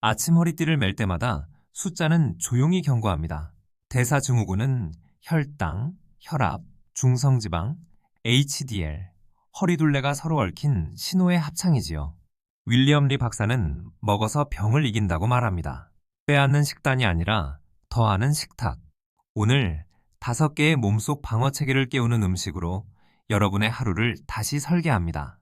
아침 허리띠를 맬 때마다 숫자는 조용히 경고합니다. 대사증후군은 혈당, 혈압, 중성지방, HDL, 허리둘레가 서로 얽힌 신호의 합창이지요. 윌리엄 리 박사는 먹어서 병을 이긴다고 말합니다. 빼앗는 식단이 아니라 더하는 식탁. 오늘 5개의 몸속 방어 체계를 깨우는 음식으로 여러분의 하루를 다시 설계합니다.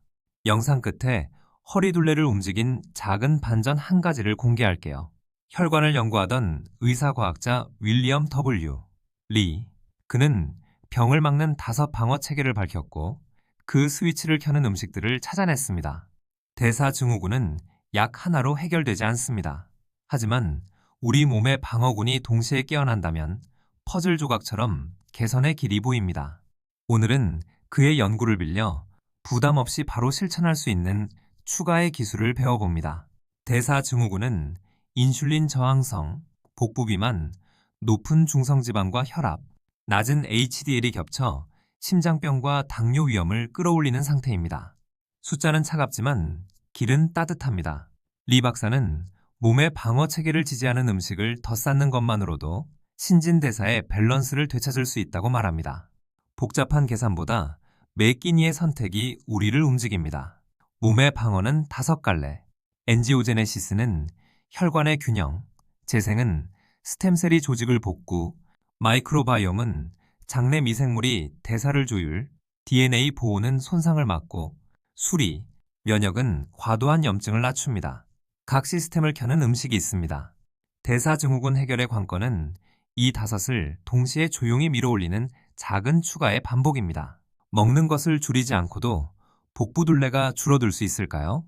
영상 끝에 허리둘레를 움직인 작은 반전 한 가지를 공개할게요. 혈관을 연구하던 의사과학자 윌리엄 W. 리. 그는 병을 막는 5방어 체계를 밝혔고 그 스위치를 켜는 음식들을 찾아냈습니다. 대사증후군은 약 하나로 해결되지 않습니다. 하지만 우리 몸의 방어군이 동시에 깨어난다면 퍼즐 조각처럼 개선의 길이 보입니다. 오늘은 그의 연구를 빌려 부담 없이 바로 실천할 수 있는 추가의 기술을 배워봅니다. 대사증후군은 인슐린 저항성, 복부 비만, 높은 중성지방과 혈압, 낮은 HDL이 겹쳐 심장병과 당뇨 위험을 끌어올리는 상태입니다. 숫자는 차갑지만 길은 따뜻합니다. 리 박사는 몸의 방어 체계를 지지하는 음식을 덧쌓는 것만으로도 신진대사의 밸런스를 되찾을 수 있다고 말합니다. 복잡한 계산보다 매 끼니의 선택이 우리를 움직입니다. 몸의 방어는 5갈래, 엔지오제네시스는 혈관의 균형, 재생은 스템셀이 조직을 복구, 마이크로바이옴은 장내 미생물이 대사를 조율, DNA 보호는 손상을 막고, 수리, 면역은 과도한 염증을 낮춥니다. 각 시스템을 켜는 음식이 있습니다. 대사증후군 해결의 관건은 이 5을 동시에 조용히 밀어올리는 작은 추가의 반복입니다. 먹는 것을 줄이지 않고도 복부둘레가 줄어들 수 있을까요?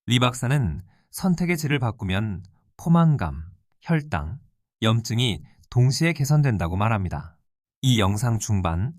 리 박사는 선택의 질을 바꾸면 포만감, 혈당, 염증이 동시에 개선된다고 말합니다. 이 영상 중반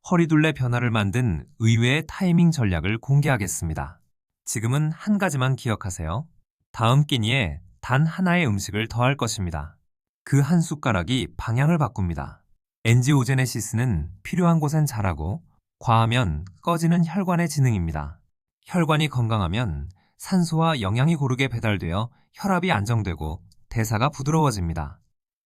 허리둘레 변화를 만든 의외의 타이밍 전략을 공개하겠습니다. 지금은 한 가지만 기억하세요. 다음 끼니에 단 하나의 음식을 더할 것입니다. 그 한 숟가락이 방향을 바꿉니다. 엔지오제네시스는 필요한 곳엔 잘하고 과하면 꺼지는 혈관의 지능입니다. 혈관이 건강하면 산소와 영양이 고르게 배달되어 혈압이 안정되고 대사가 부드러워집니다.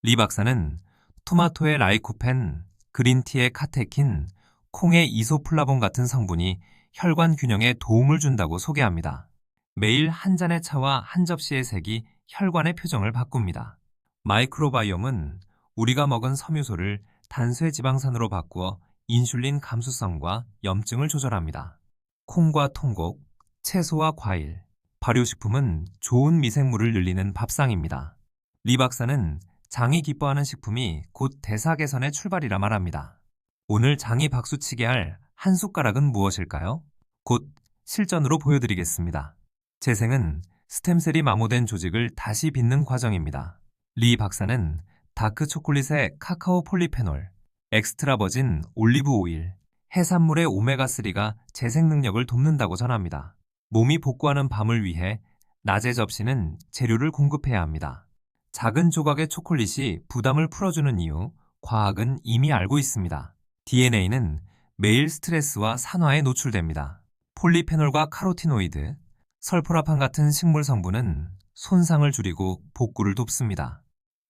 리 박사는 토마토의 라이코펜, 그린티의 카테킨, 콩의 이소플라본 같은 성분이 혈관 균형에 도움을 준다고 소개합니다. 매일 한 잔의 차와 한 접시의 색이 혈관의 표정을 바꿉니다. 마이크로바이옴은 우리가 먹은 섬유소를 단수의 지방산으로 바꾸어 인슐린 감수성과 염증을 조절합니다. 콩과 통곡, 채소와 과일, 발효식품은 좋은 미생물을 늘리는 밥상입니다. 리 박사는 장이 기뻐하는 식품이 곧 대사 개선의 출발이라 말합니다. 오늘 장이 박수치게 할 한 숟가락은 무엇일까요? 곧 실전으로 보여드리겠습니다. 재생은 스템셀이 마모된 조직을 다시 빚는 과정입니다. 리 박사는 다크 초콜릿의 카카오 폴리페놀, 엑스트라 버진 올리브 오일, 해산물의 오메가3가 재생 능력을 돕는다고 전합니다. 몸이 복구하는 밤을 위해 낮의 접시는 재료를 공급해야 합니다. 작은 조각의 초콜릿이 부담을 풀어주는 이유, 과학은 이미 알고 있습니다. DNA는 매일 스트레스와 산화에 노출됩니다. 폴리페놀과 카로티노이드, 설포라판 같은 식물 성분은 손상을 줄이고 복구를 돕습니다.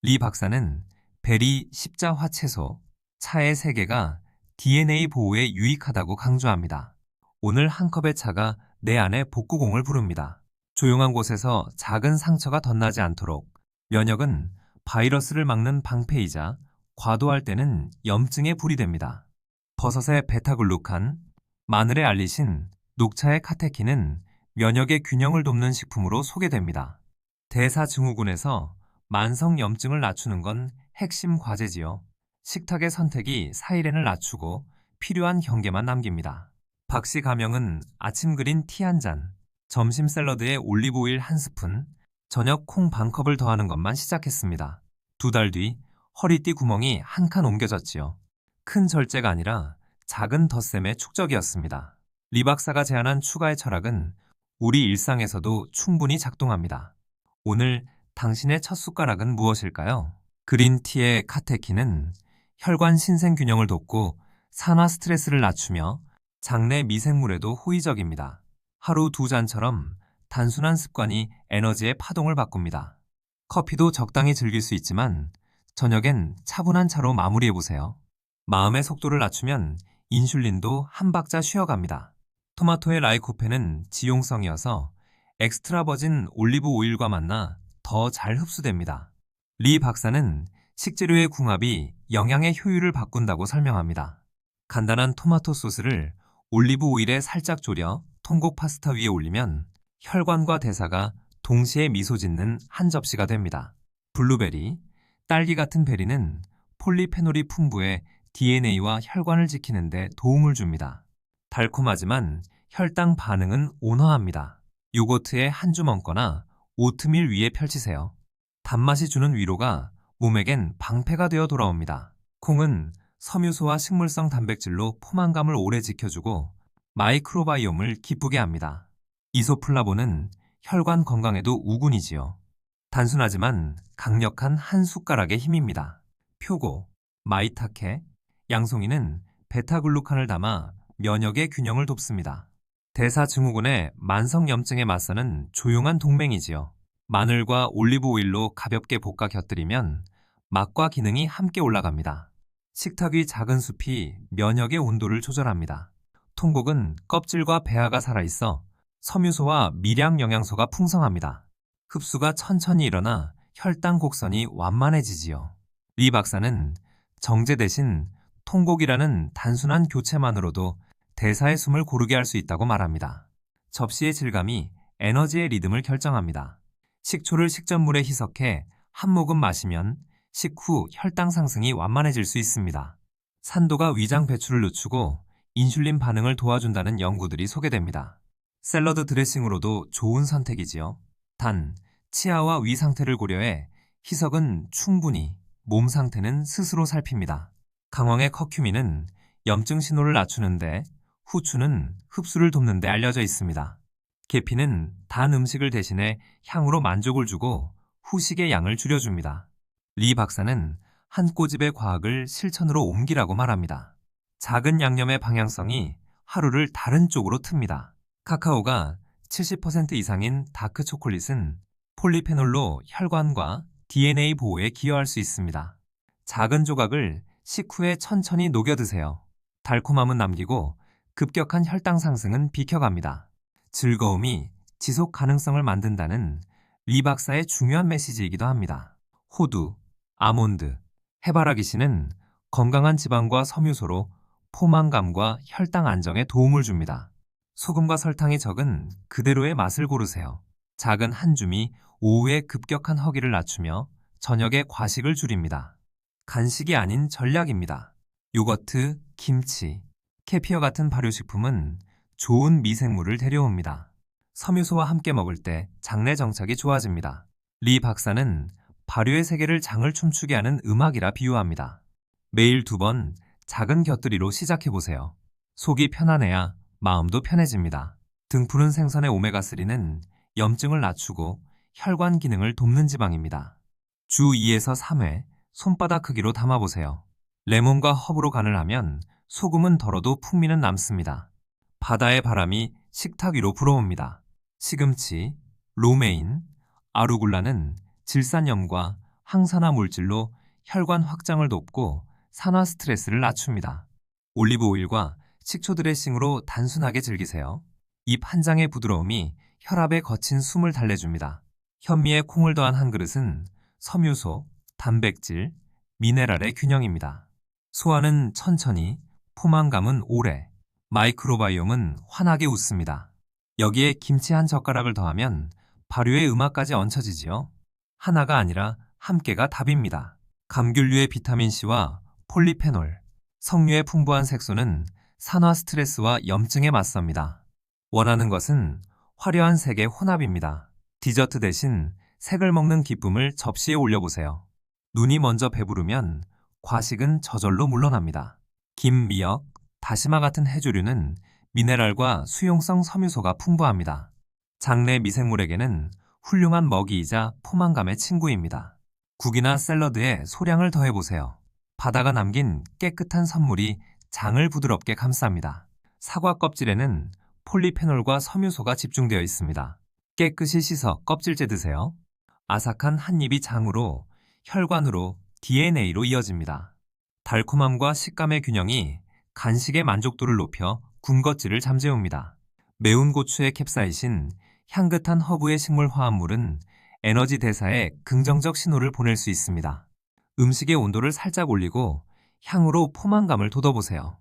리 박사는 베리 십자화 채소, 차의 세계가 DNA 보호에 유익하다고 강조합니다. 오늘 한 컵의 차가 내 안에 복구공을 부릅니다. 조용한 곳에서 작은 상처가 덧나지 않도록 면역은 바이러스를 막는 방패이자 과도할 때는 염증의 불이 됩니다. 버섯의 베타글루칸, 마늘의 알리신, 녹차의 카테킨은 면역의 균형을 돕는 식품으로 소개됩니다. 대사증후군에서 만성 염증을 낮추는 건 핵심 과제지요. 식탁의 선택이 사이렌을 낮추고 필요한 경계만 남깁니다. 박씨 가명은 아침 그린 티 한 잔, 점심 샐러드에 올리브오일 한 스푼, 저녁 콩 반 컵을 더하는 것만 시작했습니다. 2달 뒤 허리띠 구멍이 한 칸 옮겨졌지요. 큰 절제가 아니라 작은 덧셈의 축적이었습니다. 리 박사가 제안한 추가의 철학은 우리 일상에서도 충분히 작동합니다. 오늘 당신의 첫 숟가락은 무엇일까요? 그린티의 카테킨은 혈관 신생 균형을 돕고 산화 스트레스를 낮추며 장내 미생물에도 호의적입니다. 하루 2잔처럼 단순한 습관이 에너지의 파동을 바꿉니다. 커피도 적당히 즐길 수 있지만 저녁엔 차분한 차로 마무리해보세요. 마음의 속도를 낮추면 인슐린도 한 박자 쉬어갑니다. 토마토의 라이코펜은 지용성이어서 엑스트라 버진 올리브 오일과 만나 더 잘 흡수됩니다. 리 박사는 식재료의 궁합이 영양의 효율을 바꾼다고 설명합니다. 간단한 토마토 소스를 올리브 오일에 살짝 졸여 통곡 파스타 위에 올리면 혈관과 대사가 동시에 미소 짓는 한 접시가 됩니다. 블루베리, 딸기 같은 베리는 폴리페놀이 풍부해 DNA와 혈관을 지키는 데 도움을 줍니다. 달콤하지만 혈당 반응은 온화합니다. 요거트에 한 줌 얹거나 오트밀 위에 펼치세요. 단맛이 주는 위로가 몸에겐 방패가 되어 돌아옵니다. 콩은 섬유소와 식물성 단백질로 포만감을 오래 지켜주고 마이크로바이옴을 기쁘게 합니다. 이소플라본은 혈관 건강에도 우군이지요. 단순하지만 강력한 한 숟가락의 힘입니다. 표고, 마이타케, 양송이는 베타글루칸을 담아 면역의 균형을 돕습니다. 대사증후군의 만성염증에 맞서는 조용한 동맹이지요. 마늘과 올리브 오일로 가볍게 볶아 곁들이면 맛과 기능이 함께 올라갑니다. 식탁 위 작은 숲이 면역의 온도를 조절합니다. 통곡은 껍질과 배아가 살아있어 섬유소와 미량 영양소가 풍성합니다. 흡수가 천천히 일어나 혈당 곡선이 완만해지지요. 리 박사는 정제 대신 통곡이라는 단순한 교체만으로도 대사의 숨을 고르게 할 수 있다고 말합니다. 접시의 질감이 에너지의 리듬을 결정합니다. 식초를 식전물에 희석해 한 모금 마시면 식후 혈당 상승이 완만해질 수 있습니다. 산도가 위장 배출을 늦추고 인슐린 반응을 도와준다는 연구들이 소개됩니다. 샐러드 드레싱으로도 좋은 선택이지요. 단, 치아와 위 상태를 고려해 희석은 충분히, 몸 상태는 스스로 살핍니다. 강황의 커큐민은 염증 신호를 낮추는데, 후추는 흡수를 돕는 데 알려져 있습니다. 계피는 단 음식을 대신해 향으로 만족을 주고 후식의 양을 줄여줍니다. 리 박사는 한 꼬집의 과학을 실천으로 옮기라고 말합니다. 작은 양념의 방향성이 하루를 다른 쪽으로 틉니다. 카카오가 70% 이상인 다크 초콜릿은 폴리페놀로 혈관과 DNA 보호에 기여할 수 있습니다. 작은 조각을 식후에 천천히 녹여 드세요. 달콤함은 남기고 급격한 혈당 상승은 비켜갑니다. 즐거움이 지속 가능성을 만든다는 리 박사의 중요한 메시지이기도 합니다. 호두, 아몬드, 해바라기 씨는 건강한 지방과 섬유소로 포만감과 혈당 안정에 도움을 줍니다. 소금과 설탕이 적은 그대로의 맛을 고르세요. 작은 한 줌이 오후에 급격한 허기를 낮추며 저녁에 과식을 줄입니다. 간식이 아닌 전략입니다. 요거트, 김치, 캐피어 같은 발효식품은 좋은 미생물을 데려옵니다. 섬유소와 함께 먹을 때 장내 정착이 좋아집니다. 리 박사는 발효의 세계를 장을 춤추게 하는 음악이라 비유합니다. 매일 2번 작은 곁들이로 시작해보세요. 속이 편안해야 마음도 편해집니다. 등푸른 생선의 오메가3는 염증을 낮추고 혈관 기능을 돕는 지방입니다. 주 2에서 3회 손바닥 크기로 담아보세요. 레몬과 허브로 간을 하면 소금은 덜어도 풍미는 남습니다. 바다의 바람이 식탁 위로 불어옵니다. 시금치, 로메인, 아루굴라는 질산염과 항산화 물질로 혈관 확장을 돕고 산화 스트레스를 낮춥니다. 올리브 오일과 식초 드레싱으로 단순하게 즐기세요. 잎 한 장의 부드러움이 혈압에 거친 숨을 달래줍니다. 현미에 콩을 더한 한 그릇은 섬유소, 단백질, 미네랄의 균형입니다. 소화는 천천히, 포만감은 오래, 마이크로바이옴은 환하게 웃습니다. 여기에 김치 한 젓가락을 더하면 발효의 음악까지 얹혀지지요. 하나가 아니라 함께가 답입니다. 감귤류의 비타민C와 폴리페놀, 석류의 풍부한 색소는 산화 스트레스와 염증에 맞섭니다. 원하는 것은 화려한 색의 혼합입니다. 디저트 대신 색을 먹는 기쁨을 접시에 올려보세요. 눈이 먼저 배부르면 과식은 저절로 물러납니다. 김, 미역, 다시마 같은 해조류는 미네랄과 수용성 섬유소가 풍부합니다. 장내 미생물에게는 훌륭한 먹이이자 포만감의 친구입니다. 국이나 샐러드에 소량을 더해보세요. 바다가 남긴 깨끗한 선물이 장을 부드럽게 감쌉니다. 사과 껍질에는 폴리페놀과 섬유소가 집중되어 있습니다. 깨끗이 씻어 껍질째 드세요. 아삭한 한 입이 장으로, 혈관으로, DNA로 이어집니다. 달콤함과 식감의 균형이 간식의 만족도를 높여 군것질을 잠재웁니다. 매운 고추의 캡사이신, 향긋한 허브의 식물 화합물은 에너지 대사에 긍정적 신호를 보낼 수 있습니다. 음식의 온도를 살짝 올리고 향으로 포만감을 돋워보세요.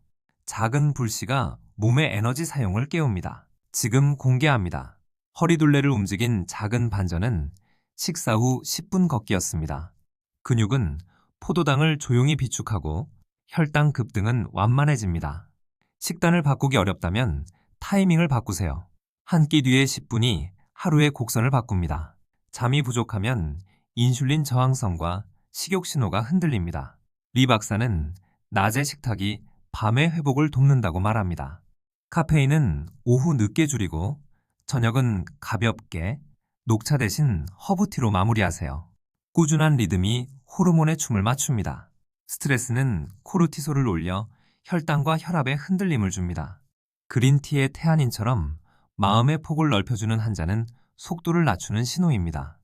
작은 불씨가 몸의 에너지 사용을 깨웁니다. 지금 공개합니다. 허리둘레를 움직인 작은 반전은 식사 후 10분 걷기였습니다. 근육은 포도당을 조용히 비축하고 혈당 급등은 완만해집니다. 식단을 바꾸기 어렵다면 타이밍을 바꾸세요. 한 끼 뒤에 10분이 하루의 곡선을 바꿉니다. 잠이 부족하면 인슐린 저항성과 식욕 신호가 흔들립니다. 리 박사는 낮의 식탁이 밤의 회복을 돕는다고 말합니다. 카페인은 오후 늦게 줄이고 저녁은 가볍게 녹차 대신 허브티로 마무리하세요. 꾸준한 리듬이 호르몬의 춤을 맞춥니다. 스트레스는 코르티솔을 올려 혈당과 혈압에 흔들림을 줍니다. 그린티의 테아닌처럼 마음의 폭을 넓혀주는 한 잔은 속도를 낮추는 신호입니다.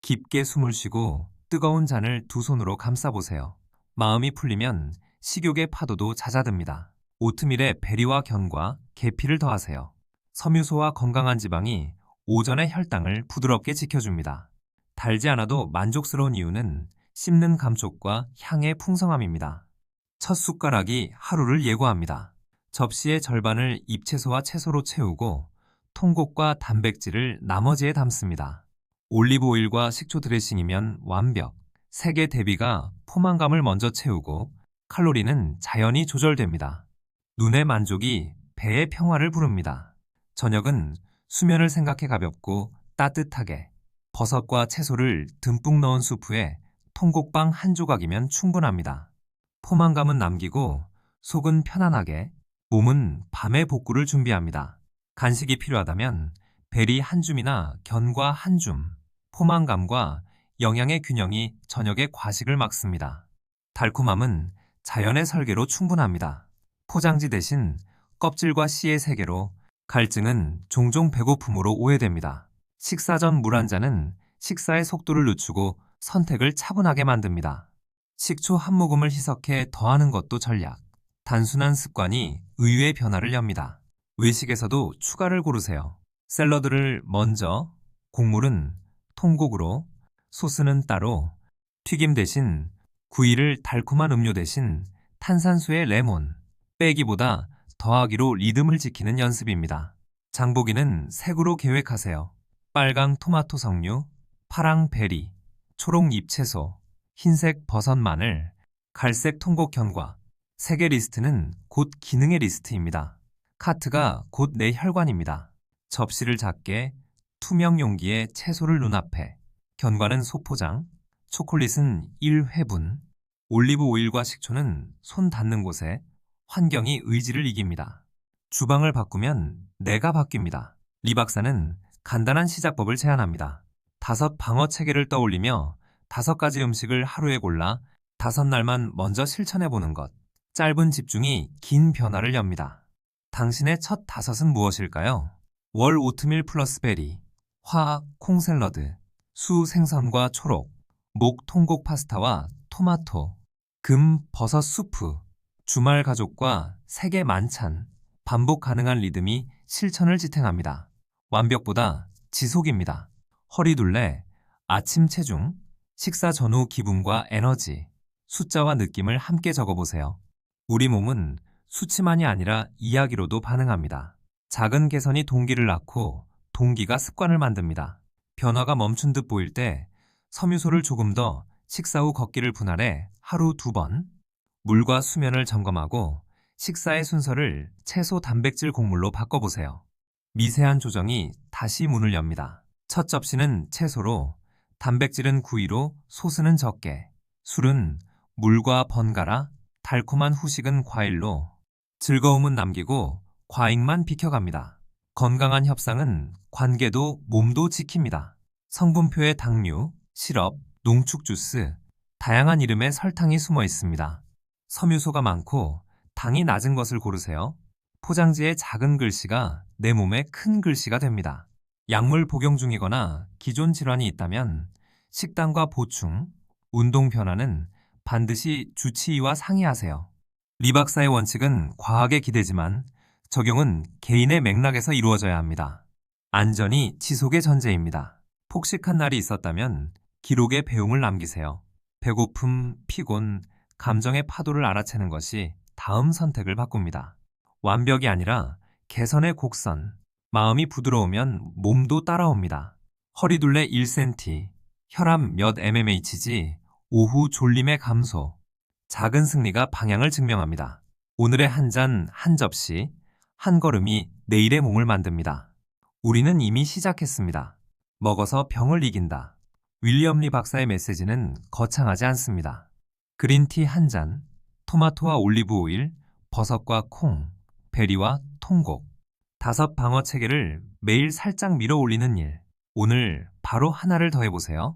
깊게 숨을 쉬고 뜨거운 잔을 두 손으로 감싸보세요. 마음이 풀리면 식욕의 파도도 잦아듭니다. 오트밀에 베리와 견과, 계피를 더하세요. 섬유소와 건강한 지방이 오전의 혈당을 부드럽게 지켜줍니다. 달지 않아도 만족스러운 이유는 씹는 감촉과 향의 풍성함입니다. 첫 숟가락이 하루를 예고합니다. 접시의 절반을 잎채소와 채소로 채우고 통곡과 단백질을 나머지에 담습니다. 올리브 오일과 식초 드레싱이면 완벽. 색의 대비가 포만감을 먼저 채우고 칼로리는 자연히 조절됩니다. 눈의 만족이 배의 평화를 부릅니다. 저녁은 수면을 생각해 가볍고 따뜻하게 버섯과 채소를 듬뿍 넣은 수프에 통곡빵 한 조각이면 충분합니다. 포만감은 남기고 속은 편안하게, 몸은 밤의 복구를 준비합니다. 간식이 필요하다면 베리 한 줌이나 견과 한 줌, 포만감과 영양의 균형이 저녁의 과식을 막습니다. 달콤함은 자연의 설계로 충분합니다. 포장지 대신 껍질과 씨의 세계로 갈증은 종종 배고픔으로 오해됩니다. 식사 전 물 한 잔은 식사의 속도를 늦추고 선택을 차분하게 만듭니다. 식초 한 모금을 희석해 더하는 것도 전략. 단순한 습관이 의외의 변화를 엽니다. 외식에서도 추가를 고르세요. 샐러드를 먼저, 곡물은 통곡으로, 소스는 따로, 튀김 대신 구이를 달콤한 음료 대신 탄산수에 레몬, 빼기보다 더하기로 리듬을 지키는 연습입니다. 장보기는 색으로 계획하세요. 빨강 토마토 석류, 파랑 베리, 초록 잎채소, 흰색 버섯 마늘, 갈색 통곡 견과. 색의 리스트는 곧 기능의 리스트입니다. 카트가 곧 내 혈관입니다. 접시를 작게, 투명 용기에 채소를 눈앞에, 견과는 소포장, 초콜릿은 1회분, 올리브 오일과 식초는 손 닿는 곳에 환경이 의지를 이깁니다. 주방을 바꾸면 내가 바뀝니다. 리 박사는 간단한 시작법을 제안합니다. 5 방어 체계를 떠올리며 5가지 음식을 하루에 골라 5날만 먼저 실천해보는 것. 짧은 집중이 긴 변화를 엽니다. 당신의 첫 5은 무엇일까요? 월 오트밀 플러스 베리, 화 콩샐러드, 수 생선과 초록, 목 통곡 파스타와 토마토, 금 버섯 수프, 주말 가족과 세계 만찬, 반복 가능한 리듬이 실천을 지탱합니다. 완벽보다 지속입니다. 허리둘레, 아침 체중, 식사 전후 기분과 에너지, 숫자와 느낌을 함께 적어보세요. 우리 몸은 수치만이 아니라 이야기로도 반응합니다. 작은 개선이 동기를 낳고 동기가 습관을 만듭니다. 변화가 멈춘 듯 보일 때 섬유소를 조금 더 식사 후 걷기를 분할해 하루 2번, 물과 수면을 점검하고 식사의 순서를 채소 단백질 곡물로 바꿔보세요. 미세한 조정이 다시 문을 엽니다. 첫 접시는 채소로, 단백질은 구이로, 소스는 적게, 술은 물과 번갈아, 달콤한 후식은 과일로, 즐거움은 남기고 과잉만 비켜갑니다. 건강한 협상은 관계도 몸도 지킵니다. 성분표에 당류, 시럽, 농축 주스, 다양한 이름의 설탕이 숨어 있습니다. 섬유소가 많고 당이 낮은 것을 고르세요. 포장지의 작은 글씨가 내 몸의 큰 글씨가 됩니다. 약물 복용 중이거나 기존 질환이 있다면 식단과 보충, 운동 변화는 반드시 주치의와 상의하세요. 리 박사의 원칙은 과학에 기대지만 적용은 개인의 맥락에서 이루어져야 합니다. 안전이 지속의 전제입니다. 폭식한 날이 있었다면 기록에 배움을 남기세요. 배고픔, 피곤, 감정의 파도를 알아채는 것이 다음 선택을 바꿉니다. 완벽이 아니라 개선의 곡선, 마음이 부드러우면 몸도 따라옵니다. 허리둘레 1cm, 혈압 몇 mmHg, 오후 졸림의 감소. 작은 승리가 방향을 증명합니다. 오늘의 한 잔, 한 접시, 한 걸음이 내일의 몸을 만듭니다. 우리는 이미 시작했습니다. 먹어서 병을 이긴다. 윌리엄 리 박사의 메시지는 거창하지 않습니다. 그린티 한 잔, 토마토와 올리브 오일, 버섯과 콩, 베리와 통곡. 5 방어 체계를 매일 살짝 밀어 올리는 일. 오늘 바로 하나를 더 해보세요.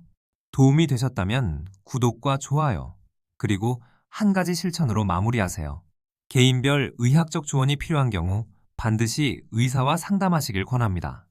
도움이 되셨다면 구독과 좋아요, 그리고 한 가지 실천으로 마무리하세요. 개인별 의학적 조언이 필요한 경우 반드시 의사와 상담하시길 권합니다.